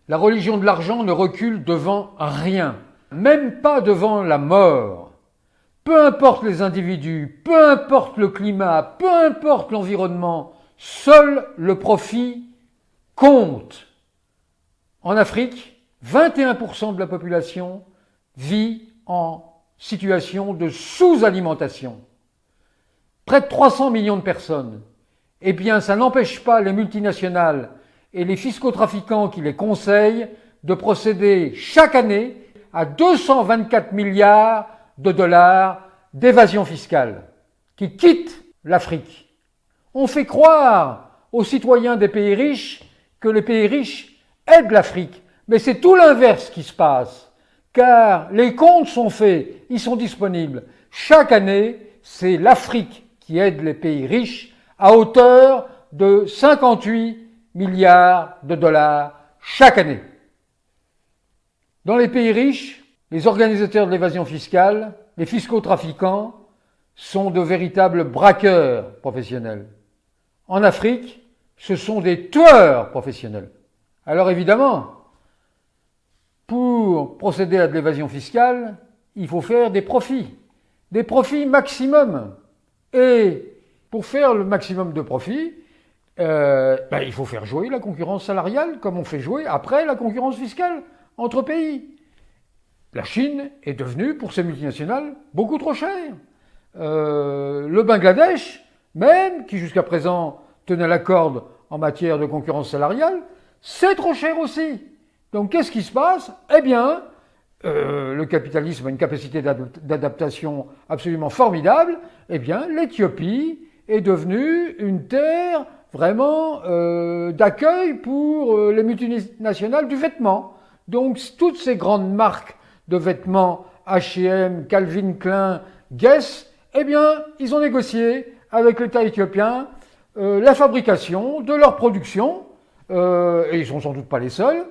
La religion de l'argent ne recule devant rien, même pas devant la mort. Peu importe les individus, peu importe le climat, peu importe l'environnement, seul le profit compte. En Afrique, 21% de la population vit en situation de sous-alimentation. Près de 300 millions de personnes. Eh bien, ça n'empêche pas les multinationales et les fiscotrafiquants qui les conseillent de procéder chaque année à 224 milliards de dollars d'évasion fiscale qui quittent l'Afrique. On fait croire aux citoyens des pays riches que les pays riches aident l'Afrique, mais c'est tout l'inverse qui se passe, car les comptes sont faits, ils sont disponibles. Chaque année, c'est l'Afrique qui aide les pays riches à hauteur de 58 milliards de dollars chaque année. Dans les pays riches, les organisateurs de l'évasion fiscale, les fiscotrafiquants, sont de véritables braqueurs professionnels. En Afrique, ce sont des tueurs professionnels. Alors évidemment, pour procéder à de l'évasion fiscale, il faut faire des profits maximum. Et pour faire le maximum de profits, il faut faire jouer la concurrence salariale comme on fait jouer après la concurrence fiscale entre pays. La Chine est devenue, pour ces multinationales, beaucoup trop chère. Le Bangladesh, même, qui jusqu'à présent tenait la corde en matière de concurrence salariale, c'est trop cher aussi. Donc qu'est-ce qui se passe? Eh bien, le capitalisme a une capacité d'adaptation absolument formidable. Eh bien, l'Éthiopie est devenue une terre vraiment d'accueil pour les multinationales du vêtement. Donc toutes ces grandes marques de vêtements, H&M, Calvin Klein, Guess, eh bien, ils ont négocié avec l'État éthiopien la fabrication de leur production, et ils sont sans doute pas les seuls,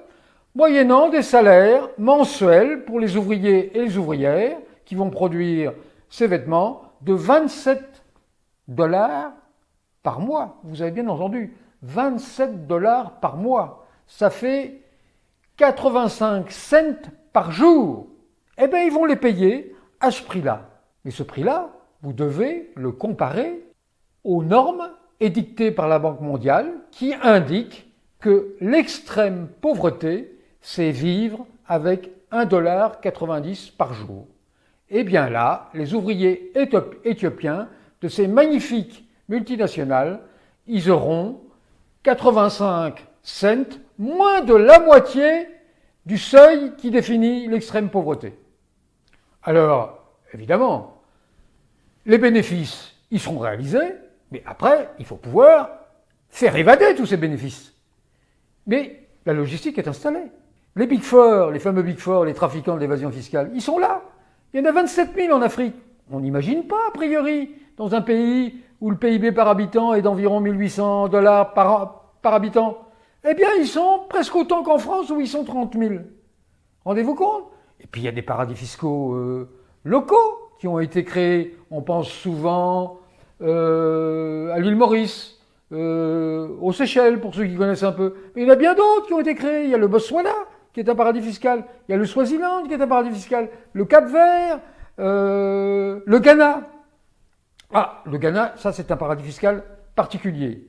moyennant des salaires mensuels pour les ouvriers et les ouvrières qui vont produire ces vêtements de 27 dollars par mois. Vous avez bien entendu, 27 dollars par mois. Ça fait 85 cents par jour. Eh bien, ils vont les payer à ce prix-là. Mais ce prix-là, vous devez le comparer aux normes édictées par la Banque mondiale qui indiquent que l'extrême pauvreté, c'est vivre avec 1,90 $ par jour. Eh bien là, les ouvriers éthiopiens de ces magnifiques multinationales, ils auront 85 cents, moins de la moitié du seuil qui définit l'extrême pauvreté. Alors, évidemment, les bénéfices, ils seront réalisés, mais après, il faut pouvoir faire évader tous ces bénéfices. Mais la logistique est installée. Les Big Four, les fameux Big Four, les trafiquants de l'évasion fiscale, ils sont là. Il y en a 27 000 en Afrique. On n'imagine pas, a priori, dans un pays où le PIB par habitant est d'environ 1 800 $ par habitant. Eh bien, ils sont presque autant qu'en France où ils sont 30 000. Rendez-vous compte? Et puis, il y a des paradis fiscaux locaux qui ont été créés. On pense souvent à l'île Maurice, aux Seychelles, pour ceux qui connaissent un peu. Mais il y en a bien d'autres qui ont été créés. Il y a le Botswana, qui est un paradis fiscal. Il y a le Swaziland, qui est un paradis fiscal. Le Cap-Vert, le Ghana. Ah, le Ghana, ça c'est un paradis fiscal particulier.